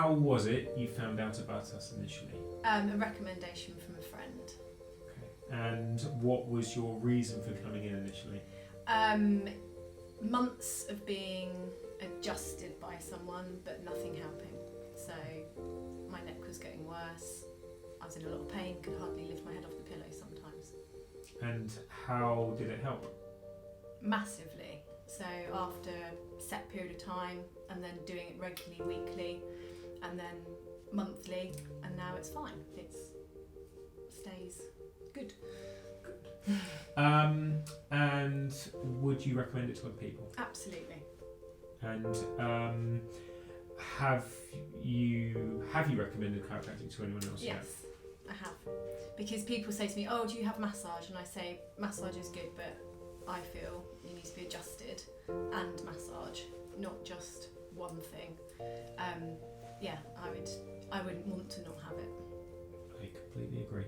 how was it you found out about us initially? A recommendation from a friend. Okay. And what was your reason for coming in initially? Months of being adjusted by someone, but nothing helping. So my neck was getting worse. I was in a lot of pain, could hardly lift my head off the pillow sometimes. And how did it help? Massively. So after a set period of time, and then doing it regularly, weekly, and then monthly, and now it's fine. It stays good. And would you recommend it to other people? Absolutely. And have you recommended chiropractic to anyone else yet? Yes, I have. Because people say to me, "Oh, do you have massage?" And I say, "Massage is good, but I feel you need to be adjusted and massage, not just one thing." Yeah, I wouldn't want to not have it. I completely agree.